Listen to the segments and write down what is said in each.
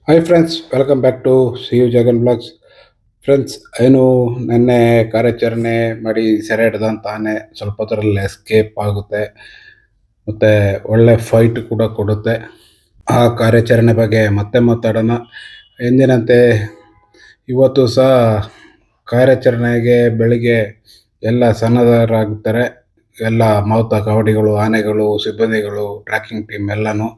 Hi friends, welcome back to see you Jagan blogs. Friends, ಏನು ನೆನ್ನೆ ಕಾರ್ಯಾಚರಣೆ ಮಾಡಿ ಸೆರೆ ಹಿಡ್ದಂತ ಆನೆ ಸ್ವಲ್ಪ ಹೊತ್ತರಲ್ಲಿ ಎಸ್ಕೇಪ್ ಆಗುತ್ತೆ ಮತ್ತು ಒಳ್ಳೆ ಫೈಟ್ ಕೂಡ ಕೊಡುತ್ತೆ. ಆ ಕಾರ್ಯಾಚರಣೆ ಬಗ್ಗೆ ಮತ್ತೆ ಮಾತಾಡೋಣ. ಎಂದಿನಂತೆ ಇವತ್ತು ಸಹ ಕಾರ್ಯಾಚರಣೆಗೆ ಬೆಳಿಗ್ಗೆ ಎಲ್ಲ ಸನ್ನದ್ಧರಾಗುತ್ತಾರೆ. ಎಲ್ಲ ಮಾವುತ ಕಾವಡಿಗಳು, ಆನೆಗಳು, ಸಿಬ್ಬಂದಿಗಳು, ಟ್ರ್ಯಾಕಿಂಗ್ ಟೀಮ್ ಎಲ್ಲನೂ.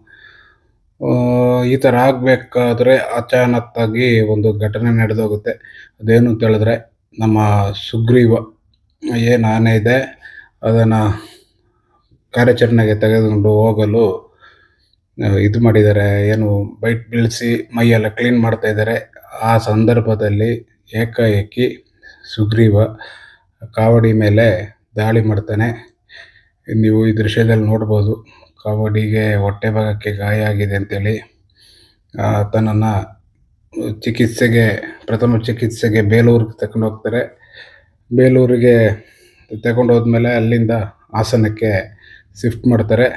ಈ ಥರ ಆಗಬೇಕಾದ್ರೆ ಅಚಾನಕ್ಕಾಗಿ ಒಂದು ಘಟನೆ ನಡೆದೋಗುತ್ತೆ. ಅದೇನು ಅಂತ ಹೇಳಿದ್ರೆ, ನಮ್ಮ ಸುಗ್ರೀವ ಏನು ಆನೆ ಇದೆ ಅದನ್ನು ಕಾರ್ಯಾಚರಣೆಗೆ ತೆಗೆದುಕೊಂಡು ಹೋಗಲು ಇದು ಮಾಡಿದ್ದಾರೆ, ಏನು ಬೈಟ್ ಬೀಳಿಸಿ ಮೈಯೆಲ್ಲ ಕ್ಲೀನ್ ಮಾಡ್ತಾ ಇದ್ದಾರೆ. ಆ ಸಂದರ್ಭದಲ್ಲಿ ಏಕಾಏಕಿ ಸುಗ್ರೀವ ಕಾವಡಿ ಮೇಲೆ ದಾಳಿ ಮಾಡ್ತಾನೆ. ನೀವು ಈ ದೃಶ್ಯದಲ್ಲಿ ನೋಡ್ಬೋದು, ಕಾವಡಿಗೆ ಹೊಟ್ಟೆ ಭಾಗಕ್ಕೆ ಗಾಯ ಆಗಿದೆ ಅಂತೇಳಿ ತನ್ನನ್ನು ಪ್ರಥಮ ಚಿಕಿತ್ಸೆಗೆ ಬೇಲೂರಿಗೆ ತಗೊಂಡು ಹೋಗ್ತಾರೆ. ಬೇಲೂರಿಗೆ ತಗೊಂಡೋದ್ಮೇಲೆ ಅಲ್ಲಿಂದ ಹಾಸನಕ್ಕೆ ಶಿಫ್ಟ್ ಮಾಡ್ತಾರೆ.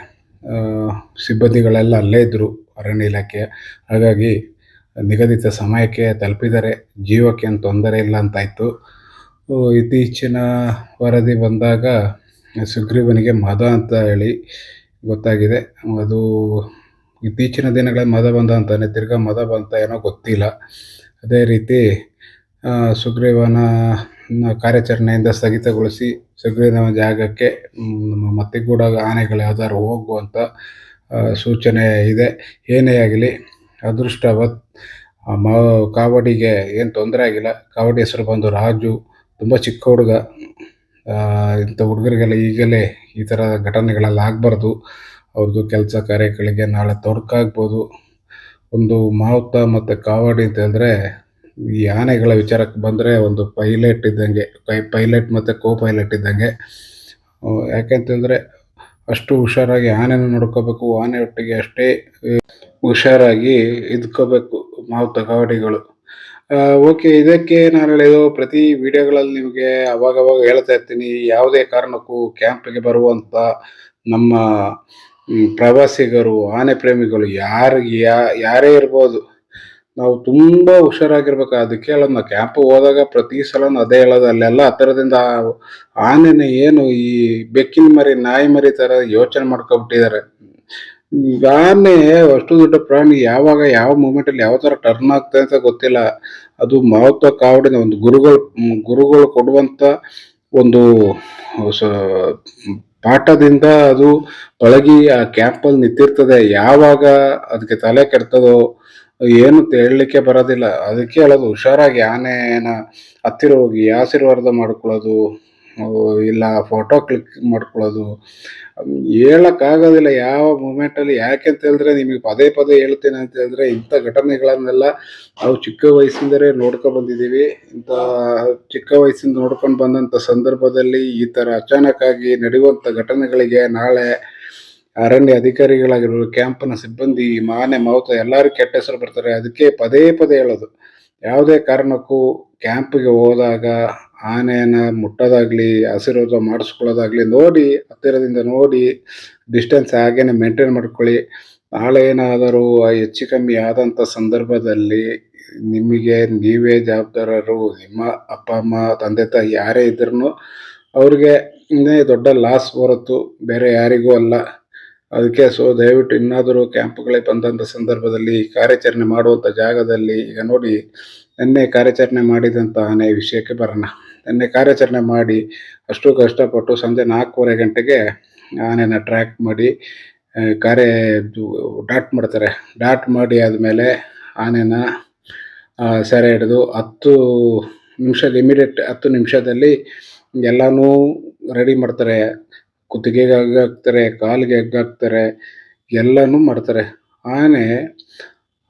ಸಿಬ್ಬಂದಿಗಳೆಲ್ಲ ಅಲ್ಲೇ ಇದ್ದರು, ಅರಣ್ಯ ಇಲಾಖೆಯ. ಹಾಗಾಗಿ ನಿಗದಿತ ಸಮಯಕ್ಕೆ ತಲುಪಿದ್ದಾರೆ, ಜೀವಕ್ಕೆ ಏನು ತೊಂದರೆ ಇಲ್ಲ ಅಂತಾಯಿತು. ಇತ್ತೀಚಿನ ವರದಿ ಬಂದಾಗ ಸುಗ್ರೀವನಿಗೆ ಮದ ಅಂತ ಹೇಳಿ ಗೊತ್ತಾಗಿದೆ. ಅದು ಇತ್ತೀಚಿನ ದಿನಗಳ ಮದ ಬಂದ ಅಂತಾನೆ, ತಿರ್ಗಾ ಮದ ಬಂತ ಏನೋ ಗೊತ್ತಿಲ್ಲ. ಅದೇ ರೀತಿ ಸುಗ್ರೀವನ ಕಾರ್ಯಾಚರಣೆಯಿಂದ ಸ್ಥಗಿತಗೊಳಿಸಿ ಸುಗ್ರೀವನ ಜಾಗಕ್ಕೆ ನಮ್ಮ ಮತ್ತಿಗೂಡ ಆನೆಗಳು ಯಾವ್ದಾದ್ರು ಹೋಗುವಂಥ ಸೂಚನೆ ಇದೆ. ಏನೇ ಆಗಲಿ ಅದೃಷ್ಟವತ್ ಕಾವಡಿಗೆ ಏನು ತೊಂದರೆ ಆಗಿಲ್ಲ. ಕಾವಡಿ ಹೆಸರು ಬಂದು ರಾಜು, ತುಂಬ ಚಿಕ್ಕ ಹುಡುಗ. ಇಂಥ ಹುಡುಗರಿಗೆಲ್ಲ ಈಗಲೇ ಈ ಥರ ಘಟನೆಗಳೆಲ್ಲ ಆಗಬಾರ್ದು. ಅವ್ರದ್ದು ಕೆಲಸ ಕಾರ್ಯಗಳಿಗೆ ನಾಳೆ ತೊಡಕಾಗ್ಬೋದು. ಒಂದು ಮಾವುತ ಮತ್ತು ಕಾವಡಿ ಅಂತ ಹೇಳಿದ್ರೆ, ಈ ಆನೆಗಳ ವಿಚಾರಕ್ಕೆ ಬಂದರೆ ಒಂದು ಪೈಲಟ್ ಇದ್ದಂಗೆ, ಪೈಲಟ್ ಮತ್ತು ಪೈಲಟ್ ಇದ್ದಂಗೆ. ಯಾಕೆಂತಂದರೆ ಅಷ್ಟು ಹುಷಾರಾಗಿ ಆನೆನ ನೋಡ್ಕೋಬೇಕು, ಆನೆ ಒಟ್ಟಿಗೆ ಅಷ್ಟೇ ಹುಷಾರಾಗಿ ಇದ್ಕೋಬೇಕು ಮಾವುತ ಕಾವಡಿಗಳು. ಓಕೆ, ಇದಕ್ಕೆ ನಾನು ಹೇಳಿದ್ದು ಪ್ರತಿ ವಿಡಿಯೋಗಳಲ್ಲಿ ನಿಮಗೆ ಅವಾಗವಾಗ ಹೇಳ್ತಾ ಇರ್ತೀನಿ, ಯಾವುದೇ ಕಾರಣಕ್ಕೂ ಕ್ಯಾಂಪಿಗೆ ಬರುವಂಥ ನಮ್ಮ ಪ್ರವಾಸಿಗರು, ಆನೆ ಪ್ರೇಮಿಗಳು ಯಾರೇ ಇರ್ಬೋದು, ನಾವು ತುಂಬ ಹುಷಾರಾಗಿರ್ಬೇಕು. ಅದಕ್ಕೆ ಹೇಳೋದು, ನಾವು ಕ್ಯಾಂಪಿಗೆ ಹೋದಾಗ ಪ್ರತಿ ಸಲನೂ ಅದೇ ಹೇಳೋದು. ಅಲ್ಲೆಲ್ಲ ಹತ್ತಿರದಿಂದ ಆನೆನ ಏನು ಈ ಬೆಕ್ಕಿನ ಮರಿ, ನಾಯಿ ಮರಿ ಥರ ಯೋಚನೆ ಮಾಡ್ಕೊಬಿಟ್ಟಿದ್ದಾರೆ. ಈಗ ಆನೆ ಅಷ್ಟು ದೊಡ್ಡ ಪ್ರಾಣಿ ಯಾವಾಗ ಯಾವ ಮೂಮೆಂಟಲ್ಲಿ ಯಾವ ಥರ ಟರ್ನ್ ಆಗ್ತದೆ ಅಂತ ಗೊತ್ತಿಲ್ಲ. ಅದು ಮಾವುತ ಕಾವಡಿನ ಒಂದು ಗುರುಗಳು ಕೊಡುವಂಥ ಒಂದು ಪಾಠದಿಂದ ಅದು ಪಳಗಿ ಆ ಕ್ಯಾಂಪಲ್ಲಿ ನಿಂತಿರ್ತದೆ. ಯಾವಾಗ ಅದಕ್ಕೆ ತಲೆ ಕೆಡ್ತದೋ ಏನು ಹೇಳಲಿಕ್ಕೆ ಬರೋದಿಲ್ಲ. ಅದಕ್ಕೆ ಹೇಳೋದು, ಹುಷಾರಾಗಿ ಆನೆನ ಹತ್ತಿರ ಹೋಗಿ ಆಶೀರ್ವಾದ ಮಾಡ್ಕೊಳ್ಳೋದು, ಇಲ್ಲ ಫೋಟೋ ಕ್ಲಿಕ್ ಮಾಡ್ಕೊಳ್ಳೋದು. ಹೇಳೋಕ್ಕಾಗೋದಿಲ್ಲ ಯಾವ ಮೂಮೆಂಟಲ್ಲಿ. ಯಾಕೆ ಅಂತ ಹೇಳಿದ್ರೆ, ನಿಮಗೆ ಪದೇ ಪದೇ ಹೇಳ್ತೇನೆ ಅಂತ ಹೇಳಿದ್ರೆ, ಇಂಥ ಘಟನೆಗಳನ್ನೆಲ್ಲ ನಾವು ಚಿಕ್ಕ ವಯಸ್ಸಿಂದಲೇ ನೋಡ್ಕೊ ಬಂದಿದ್ದೀವಿ. ಇಂಥ ಚಿಕ್ಕ ವಯಸ್ಸಿಂದ ನೋಡ್ಕೊಂಡು ಬಂದಂಥ ಸಂದರ್ಭದಲ್ಲಿ ಈ ಥರ ಅಚಾನಕ್ಕಾಗಿ ನಡೆಯುವಂಥ ಘಟನೆಗಳಿಗೆ ನಾಳೆ ಅರಣ್ಯ ಅಧಿಕಾರಿಗಳಾಗಿರ್ಬೋದು, ಕ್ಯಾಂಪ್ನ ಸಿಬ್ಬಂದಿ, ಆನೆ ಮಾವುತ ಎಲ್ಲರೂ ಕೆಟ್ಟ ಹೆಸರು ಬರ್ತಾರೆ. ಅದಕ್ಕೆ ಪದೇ ಪದೇ ಹೇಳೋದು, ಯಾವುದೇ ಕಾರಣಕ್ಕೂ ಕ್ಯಾಂಪಿಗೆ ಹೋದಾಗ ಆನೆಯನ್ನು ಮುಟ್ಟೋದಾಗಲಿ, ಆಶೀರ್ವಾದ ಮಾಡಿಸ್ಕೊಳ್ಳೋದಾಗಲಿ ನೋಡಿ, ಹತ್ತಿರದಿಂದ ನೋಡಿ, ಡಿಸ್ಟೆನ್ಸ್ ಹಾಗೇನೆ ಮೇಂಟೈನ್ ಮಾಡ್ಕೊಳ್ಳಿ. ನಾಳೆ ಏನಾದರೂ ಹೆಚ್ಚು ಕಮ್ಮಿ ಆದಂಥ ಸಂದರ್ಭದಲ್ಲಿ ನಿಮಗೆ ನೀವೇ ಜವಾಬ್ದಾರರು. ನಿಮ್ಮ ಅಪ್ಪ ಅಮ್ಮ, ತಂದೆ ತಾಯಿ ಯಾರೇ ಇದ್ರೂ ಅವ್ರಿಗೆ ಇನ್ನೇ ದೊಡ್ಡ ಲಾಸ್ ಹೊರತು ಬೇರೆ ಯಾರಿಗೂ ಅಲ್ಲ. ಅದಕ್ಕೆ ದಯವಿಟ್ಟು ಇನ್ನಾದರೂ ಕ್ಯಾಂಪ್ಗಳಿಗೆ ಬಂದಂಥ ಸಂದರ್ಭದಲ್ಲಿ ಕಾರ್ಯಾಚರಣೆ ಮಾಡುವಂಥ ಜಾಗದಲ್ಲಿ, ಈಗ ನೋಡಿ, ನಿನ್ನೆ ಕಾರ್ಯಾಚರಣೆ ಮಾಡಿದಂಥ ಆನೆ ವಿಷಯಕ್ಕೆ ಬರೋಣ. ನಿನ್ನೆ ಕಾರ್ಯಾಚರಣೆ ಮಾಡಿ ಅಷ್ಟು ಕಷ್ಟಪಟ್ಟು ಸಂಜೆ 4:30 ಗಂಟೆಗೆ ಆನೆನ ಟ್ರ್ಯಾಕ್ ಮಾಡಿ ಡಾಟ್ ಮಾಡಿ ಆದಮೇಲೆ ಆನೆನ ಸೆರೆ ಹಿಡಿದು 10 ನಿಮಿಷದಲ್ಲಿ ಎಲ್ಲನೂ ರೆಡಿ ಮಾಡ್ತಾರೆ. ಕುತ್ತಿಗೆಗೆ ಹಗ್ಗ ಹಾಕ್ತಾರೆ, ಕಾಲಿಗೆ ಹಗ್ಗ ಹಾಕ್ತಾರೆ, ಎಲ್ಲನೂ ಮಾಡ್ತಾರೆ. ಆನೆ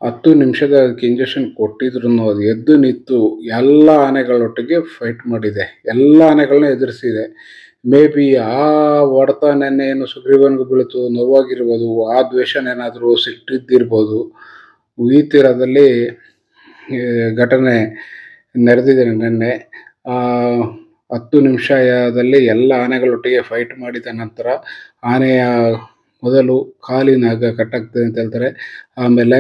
10 ನಿಮಿಷದ ಅದಕ್ಕೆ ಇಂಜೆಕ್ಷನ್ ಕೊಟ್ಟಿದ್ರು ಅದು ಎದ್ದು ನಿಂತು ಎಲ್ಲ ಆನೆಗಳೊಟ್ಟಿಗೆ ಫೈಟ್ ಮಾಡಿದೆ, ಎಲ್ಲ ಆನೆಗಳನ್ನ ಎದುರಿಸಿದೆ. ಮೇ ಬಿ ಆ ಹೊಡೆತ ನೆನ್ನೆ ಏನು ಸುಗ್ರೀವನಿಗೆ ಬೀಳ್ತು, ನೋವಾಗಿರ್ಬೋದು, ಆ ದ್ವೇಷನೇನಾದರೂ ಸಿಟ್ಟಿದ್ದಿರ್ಬೋದು. ಈ ತೀರದಲ್ಲಿ ಘಟನೆ ನಡೆದಿದೆ ನಿನ್ನೆ. 10 ನಿಮಿಷದಲ್ಲಿ ಎಲ್ಲ ಆನೆಗಳೊಟ್ಟಿಗೆ ಫೈಟ್ ಮಾಡಿದ ನಂತರ ಆನೆಯ ಮೊದಲು ಕಾಲಿನ ಹಗ್ಗ ಕಟ್ಟಾಗ್ತದೆ ಅಂತ ಹೇಳ್ತಾರೆ. ಆಮೇಲೆ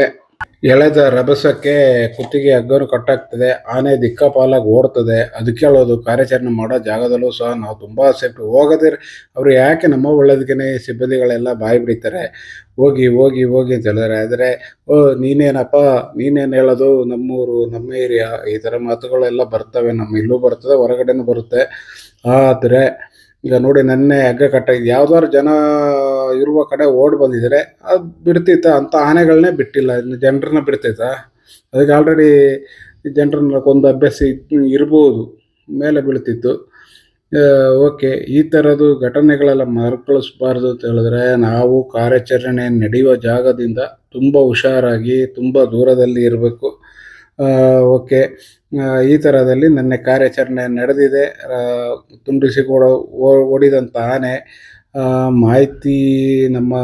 ಎಳೆದ ರಭಸಕ್ಕೆ ಕುತ್ತಿಗೆ ಹಗ್ಗನು ಕಟ್ಟಾಗ್ತದೆ. ಆನೆ ದಿಕ್ಕಾಪಾಲಾಗಿ ಓಡ್ತದೆ. ಅದಕ್ಕೆ ಹೇಳೋದು ಕಾರ್ಯಾಚರಣೆ ಮಾಡೋ ಜಾಗದಲ್ಲೂ ಸಹ ನಾವು ತುಂಬ ಸೇಫ್ಟಿ ಹೋಗದಿರ. ಅವರು ಯಾಕೆ ನಮ್ಮ ಒಳ್ಳೇದಕ್ಕೇ ಸಿಬ್ಬಂದಿಗಳೆಲ್ಲ ಬಾಯಿ ಬಿಡಿತಾರೆ. ಹೋಗಿ ಹೋಗಿ ಹೋಗಿ ಅಂತ ಹೇಳಿದ್ರೆ, ಆದರೆ ಓ ನೀನೇನಪ್ಪ, ನೀನೇನು ಹೇಳೋದು, ನಮ್ಮೂರು ನಮ್ಮ ಏರಿಯಾ, ಈ ಥರ ಮಾತುಗಳೆಲ್ಲ ಬರ್ತವೆ. ನಮ್ಮ ಇಲ್ಲೂ ಬರ್ತದೆ, ಹೊರಗಡೆನೂ ಬರುತ್ತೆ. ಆದರೆ ಈಗ ನೋಡಿ, ನೆನ್ನೆ ಹಗ್ಗ ಕಟ್ಟಾಗಿದೆ. ಯಾವ್ದಾದ್ರು ಜನ ಇರುವ ಕಡೆ ಓಡಿ ಬಂದಿದ್ದಾರೆ, ಅದು ಬಿಡ್ತಿತ್ತ? ಅಂಥ ಆನೆಗಳನ್ನೇ ಬಿಟ್ಟಿಲ್ಲ, ಇನ್ನು ಜನರನ್ನ ಬಿಡ್ತೈತಾ? ಅದಕ್ಕೆ ಆಲ್ರೆಡಿ ಜನರನ್ನ ಕೊಂದು ಅಭ್ಯಾಸ ಇರ್ಬೋದು, ಮೇಲೆ ಬೀಳ್ತಿತ್ತು. ಓಕೆ, ಈ ಥರದ್ದು ಘಟನೆಗಳೆಲ್ಲ ಮರುಕಳಿಸ್ಬಾರ್ದು ಅಂತ ಹೇಳಿದ್ರೆ, ನಾವು ಕಾರ್ಯಾಚರಣೆ ನಡೆಯುವ ಜಾಗದಿಂದ ತುಂಬ ಹುಷಾರಾಗಿ ತುಂಬ ದೂರದಲ್ಲಿ ಇರಬೇಕು. ಓಕೆ, ಈ ಥರದಲ್ಲಿ ನೆನ್ನೆ ಕಾರ್ಯಾಚರಣೆ ನಡೆದಿದೆ. ತುಂಡಿಸಿ ಓಡಿದಂಥ ಆನೆ ಮಾಹಿತಿ ನಮ್ಮ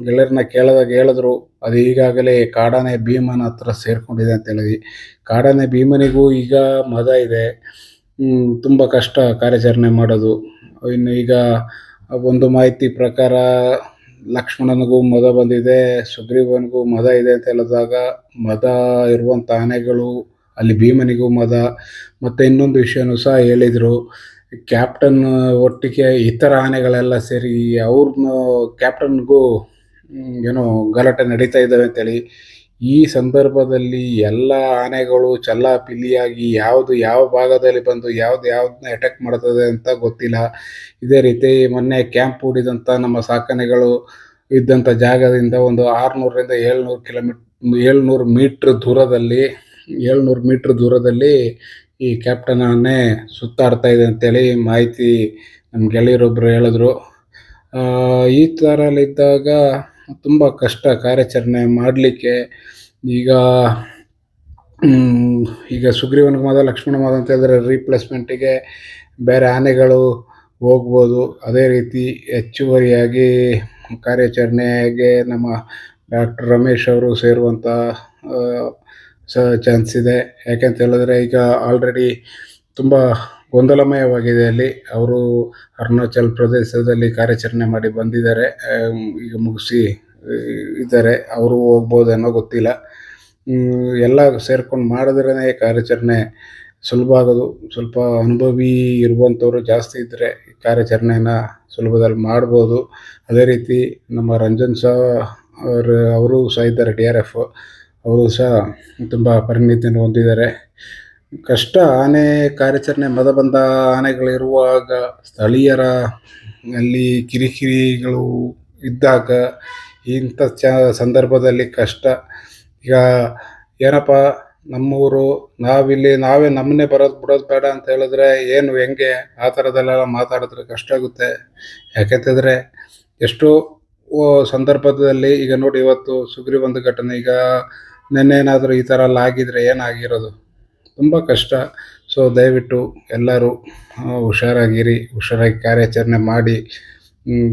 ಗೆಳೆಯರನ್ನ ಕೇಳಿದಾಗ ಹೇಳಿದ್ರು, ಅದು ಈಗಾಗಲೇ ಕಾಡಾನೆ ಭೀಮನ ಹತ್ರ ಸೇರಿಕೊಂಡಿದೆ ಅಂತೇಳಿ. ಕಾಡಾನೆ ಭೀಮನಿಗೂ ಈಗ ಮದ ಇದೆ. ತುಂಬ ಕಷ್ಟ ಕಾರ್ಯಾಚರಣೆ ಮಾಡೋದು. ಇನ್ನು ಈಗ ಒಂದು ಮಾಹಿತಿ ಪ್ರಕಾರ ಲಕ್ಷ್ಮಣನಿಗೂ ಮದ ಬಂದಿದೆ, ಸುಗ್ರೀವನಿಗೂ ಮದ ಇದೆ ಅಂತ ಹೇಳಿದಾಗ, ಮದ ಇರುವಂಥ ಆನೆಗಳು ಅಲ್ಲಿ ಭೀಮನಿಗೂ ಮದ. ಮತ್ತು ಇನ್ನೊಂದು ವಿಷಯನೂ ಸಹ ಹೇಳಿದರು, ಕ್ಯಾಪ್ಟನ್ ಒಟ್ಟಿಗೆ ಇತರ ಆನೆಗಳೆಲ್ಲ ಸೇರಿ ಅವ್ರನ್ನ ಕ್ಯಾಪ್ಟನ್ಗೂ ಏನೋ ಗಲಾಟೆ ನಡೀತಾ ಇದ್ದಾವೆ ಅಂತೇಳಿ. ಈ ಸಂದರ್ಭದಲ್ಲಿ ಎಲ್ಲ ಆನೆಗಳು ಚೆಲ್ಲಾಪಿಲ್ಲಿಯಾಗಿ ಯಾವುದು ಯಾವ ಭಾಗದಲ್ಲಿ ಬಂದು ಯಾವ್ದನ್ನ ಅಟ್ಯಾಕ್ ಮಾಡ್ತದೆ ಅಂತ ಗೊತ್ತಿಲ್ಲ. ಇದೇ ರೀತಿ ಮೊನ್ನೆ ಕ್ಯಾಂಪ್ ಹೂಡಿದಂಥ ನಮ್ಮ ಸಾಕಾನೆಗಳು ಇದ್ದಂಥ ಜಾಗದಿಂದ ಒಂದು 600ರಿಂದ 700 ಮೀಟ್ರ್ ದೂರದಲ್ಲಿ 700 ಮೀಟ್ರ್ ದೂರದಲ್ಲಿ ಈ ಕ್ಯಾಪ್ಟನ್ ಆನೆ ಸುತ್ತಾಡ್ತಾ ಇದೆ ಅಂತೇಳಿ ಮಾಹಿತಿ ನಮ್ಮ ಗೆಳೆಯರೊಬ್ಬರು ಹೇಳಿದ್ರು. ಈ ಥರಲ್ಲಿದ್ದಾಗ ತುಂಬ ಕಷ್ಟ ಕಾರ್ಯಾಚರಣೆ ಮಾಡಲಿಕ್ಕೆ. ಈಗ ಸುಗ್ರೀವನಿಗೆ ಮದ, ಲಕ್ಷ್ಮಣ ಮದ ಅಂತ ಹೇಳಿದ್ರೆ ರೀಪ್ಲೇಸ್ಮೆಂಟಿಗೆ ಬೇರೆ ಆನೆಗಳು ಹೋಗ್ಬೋದು. ಅದೇ ರೀತಿ ಹೆಚ್ಚುವರಿಯಾಗಿ ಕಾರ್ಯಾಚರಣೆಗೆ ನಮ್ಮ ಡಾಕ್ಟರ್ ರಮೇಶ್ ಅವರು ಸೇರುವಂಥ ಚಾನ್ಸ್ ಇದೆ. ಯಾಕೆಂತ ಹೇಳಿದ್ರೆ, ಈಗ ಆಲ್ರೆಡಿ ತುಂಬ ಗೊಂದಲಮಯವಾಗಿದೆ ಅಲ್ಲಿ. ಅವರು ಅರುಣಾಚಲ್ ಪ್ರದೇಶದಲ್ಲಿ ಕಾರ್ಯಾಚರಣೆ ಮಾಡಿ ಬಂದಿದ್ದಾರೆ, ಈಗ ಮುಗಿಸಿ ಇದ್ದಾರೆ. ಅವರು ಹೋಗ್ಬೋದೇನೋ ಗೊತ್ತಿಲ್ಲ. ಎಲ್ಲ ಸೇರ್ಕೊಂಡು ಮಾಡಿದ್ರೇ ಕಾರ್ಯಾಚರಣೆ ಸುಲಭ ಆಗೋದು. ಸ್ವಲ್ಪ ಅನುಭವಿ ಇರುವಂಥವ್ರು ಜಾಸ್ತಿ ಇದ್ದರೆ ಕಾರ್ಯಾಚರಣೆನ ಸುಲಭದಲ್ಲಿ ಮಾಡ್ಬೋದು. ಅದೇ ರೀತಿ ನಮ್ಮ ರಂಜನ್ ಸಹ ಅವರು ಸಹ ಇದ್ದಾರೆ, DRF. ಅವರು ಸಹ ತುಂಬ ಪರಿಣಿತಿಯನ್ನು ಹೊಂದಿದ್ದಾರೆ. ಕಷ್ಟ ಆನೆ ಕಾರ್ಯಾಚರಣೆ ಮದ ಬಂದ ಆನೆಗಳಿರುವಾಗ, ಸ್ಥಳೀಯರ ಅಲ್ಲಿ ಕಿರಿಕಿರಿಗಳು ಇದ್ದಾಗ ಇಂಥ ಸಂದರ್ಭದಲ್ಲಿ ಕಷ್ಟ. ಈಗ ಏನಪ್ಪ, ನಮ್ಮೂರು, ನಾವೇ ನಮ್ಮನ್ನೇ ಬಿಡೋದು ಬೇಡ ಅಂತ ಹೇಳಿದ್ರೆ ಏನು, ಹೆಂಗೆ? ಆ ಥರದಲ್ಲೆಲ್ಲ ಮಾತಾಡಿದ್ರೆ ಕಷ್ಟ ಆಗುತ್ತೆ. ಯಾಕೆಂತಂದರೆ ಎಷ್ಟೋ ಸಂದರ್ಭದಲ್ಲಿ, ಈಗ ನೋಡಿ ಇವತ್ತು ಸುಗ್ರೀವಂತ ಘಟನೆ, ಈಗ ನೆನ್ನೆ ಏನಾದರೂ ಈ ಥರ ಎಲ್ಲ ಆಗಿದ್ರೆ ಏನಾಗಿರೋದು? ತುಂಬ ಕಷ್ಟ. ಸೊ ದಯವಿಟ್ಟು ಎಲ್ಲರೂ ಹುಷಾರಾಗಿರಿ, ಹುಷಾರಾಗಿ ಕಾರ್ಯಾಚರಣೆ ಮಾಡಿ.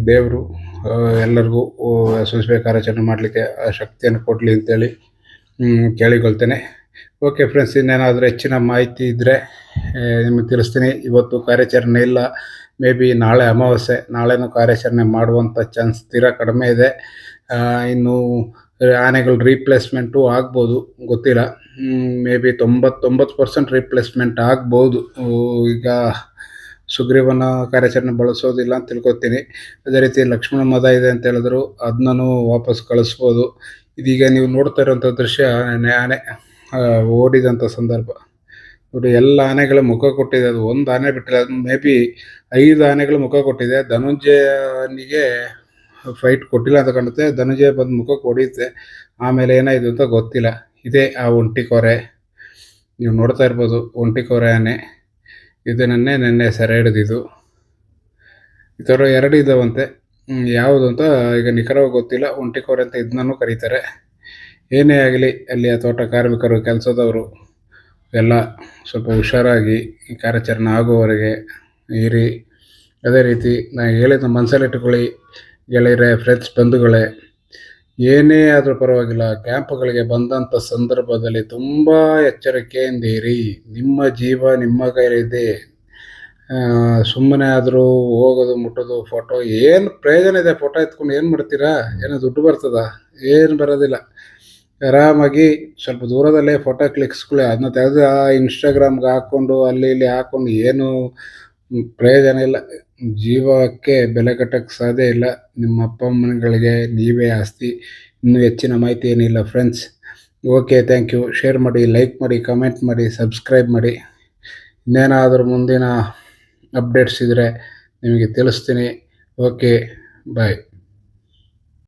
ದೇವರು ಎಲ್ಲರಿಗೂ ಯಶಸ್ವಿ ಕಾರ್ಯಾಚರಣೆ ಮಾಡಲಿಕ್ಕೆ ಆ ಶಕ್ತಿಯನ್ನು ಕೊಡಲಿ ಅಂತೇಳಿ ಕೇಳಿಕೊಳ್ತೇನೆ. ಓಕೆ ಫ್ರೆಂಡ್ಸ್, ಇನ್ನೇನಾದರೂ ಹೆಚ್ಚಿನ ಮಾಹಿತಿ ಇದ್ದರೆ ನಿಮಗೆ ತಿಳಿಸ್ತೀನಿ. ಇವತ್ತು ಕಾರ್ಯಾಚರಣೆ ಇಲ್ಲ, ಮೇ ಬಿ ನಾಳೆ ಅಮಾವಾಸ್ಯೆ, ನಾಳೆನೂ ಕಾರ್ಯಾಚರಣೆ ಮಾಡುವಂಥ ಚಾನ್ಸ್ ತೀರಾ ಕಡಿಮೆ ಇದೆ. ಇನ್ನು ಆನೆಗಳು ರೀಪ್ಲೇಸ್ಮೆಂಟು ಆಗ್ಬೋದು, ಗೊತ್ತಿಲ್ಲ. ಮೇ ಬಿ 99% ರೀಪ್ಲೇಸ್ಮೆಂಟ್ ಆಗ್ಬೋದು. ಈಗ ಸುಗ್ರೀವನ ಕಾರ್ಯಾಚರಣೆ ಬಳಸೋದಿಲ್ಲ ಅಂತ ತಿಳ್ಕೊತೀನಿ. ಅದೇ ರೀತಿ ಲಕ್ಷ್ಮಣ ಮದ ಇದೆ ಅಂತ ಹೇಳಿದ್ರು, ಅದನ್ನೂ ವಾಪಸ್ ಕಳಿಸ್ಬೋದು. ಇದೀಗ ನೀವು ನೋಡ್ತಾ ಇರೋಂಥ ದೃಶ್ಯ ಆನೆ ಓಡಿದಂಥ ಸಂದರ್ಭ ನೋಡಿ. ಎಲ್ಲ ಆನೆಗಳ ಮುಖ ಕೊಟ್ಟಿದೆ, ಅದು ಒಂದು ಆನೆ ಬಿಟ್ಟಿಲ್ಲ. ಅದು ಮೇ ಬಿ 5 ಆನೆಗಳು ಮುಖ ಕೊಟ್ಟಿದೆ. ಧನುಂಜಯನಿಗೆ ಫೈಟ್ ಕೊಟ್ಟಿಲ್ಲ ಅಂತ ಕಾಣುತ್ತೆ. ಧನುಂಜಯ ಬಂದು ಮುಖಕ್ಕೆ ಹೊಡೆಯುತ್ತೆ, ಆಮೇಲೆ ಏನಾಯಿತು ಅಂತ ಗೊತ್ತಿಲ್ಲ. ಇದೇ ಆ ಒಂಟಿಕೊರೆ, ನೀವು ನೋಡ್ತಾ ಇರ್ಬೋದು, ಒಂಟಿಕೊರೆ ಆನೆ. ಇದನ್ನೇ ನೆನ್ನೆ ಸೆರೆ ಹಿಡಿದಿದ್ದು. ಈ ಥರ 2 ಇದ್ದಾವಂತೆ. ಯಾವುದು ಅಂತ ಈಗ ನಿಖರವಾಗಿ ಗೊತ್ತಿಲ್ಲ. ಒಂಟಿಕೊರೆ ಅಂತ ಇದನ್ನೂ ಕರೀತಾರೆ. ಏನೇ ಆಗಲಿ, ಅಲ್ಲಿಯ ತೋಟ ಕಾರ್ಮಿಕರು, ಕೆಲಸದವರು ಎಲ್ಲ ಸ್ವಲ್ಪ ಹುಷಾರಾಗಿ ಈ ಕಾರ್ಯಾಚರಣೆ ಆಗುವವರೆಗೆ ಇರಿ. ಅದೇ ರೀತಿ ನಾನು ಹೇಳಿದ ಮನಸ್ಸಲ್ಲಿಟ್ಟುಕೊಳ್ಳಿ ಗೆಳೆಯರೇ, ಫ್ರೆಂಡ್ಸ್, ಬಂಧುಗಳೇ, ಏನೇ ಆದರೂ ಪರವಾಗಿಲ್ಲ, ಕ್ಯಾಂಪ್ಗಳಿಗೆ ಬಂದಂಥ ಸಂದರ್ಭದಲ್ಲಿ ತುಂಬ ಎಚ್ಚರಿಕೆಯಿಂದ ಇರಿ. ನಿಮ್ಮ ಜೀವ ನಿಮ್ಮ ಕೈಲಿದೆ. ಸುಮ್ಮನೆ ಆದರೂ ಹೋಗೋದು, ಮುಟ್ಟೋದು, ಫೋಟೋ ಏನು ಪ್ರಯೋಜನ ಇದೆ? ಫೋಟೋ ಎತ್ಕೊಂಡು ಏನು ಮಾಡ್ತೀರಾ? ಏನೋ ದುಡ್ಡು ಬರ್ತದ? ಏನು ಬರೋದಿಲ್ಲ. ಆರಾಮಾಗಿ ಸ್ವಲ್ಪ ದೂರದಲ್ಲೇ ಫೋಟೋ ಕ್ಲಿಕ್ಸ್ಗಳು ಅದನ್ನ ತೆಗೆದು ಇನ್ಸ್ಟಾಗ್ರಾಮ್ಗೆ ಹಾಕ್ಕೊಂಡು ಅಲ್ಲಿ ಇಲ್ಲಿ ಹಾಕ್ಕೊಂಡು ಏನು ಪ್ರಯೋಜನ ಇಲ್ಲ. ಜೀವಕ್ಕೆ ಬೆಲೆ ಕಟ್ಟೋಕ್ಕೆ ಸಾಧ್ಯ ಇಲ್ಲ. ನಿಮ್ಮ ಅಪ್ಪ ಅಮ್ಮಗಳಿಗೆ ನೀವೇ ಆಸ್ತಿ. ಇನ್ನೂ ಹೆಚ್ಚಿನ ಮಾಹಿತಿ ಏನಿಲ್ಲ friends. Okay, thank you. Share ಮಾಡಿ, ಲೈಕ್ ಮಾಡಿ, ಕಮೆಂಟ್ ಮಾಡಿ, ಸಬ್ಸ್ಕ್ರೈಬ್ ಮಾಡಿ. ಇನ್ನೇನಾದರೂ ಮುಂದಿನ ಅಪ್ಡೇಟ್ಸ್ ಇದ್ದರೆ ನಿಮಗೆ ತಿಳಿಸ್ತೀನಿ. ಓಕೆ, ಬಾಯ್.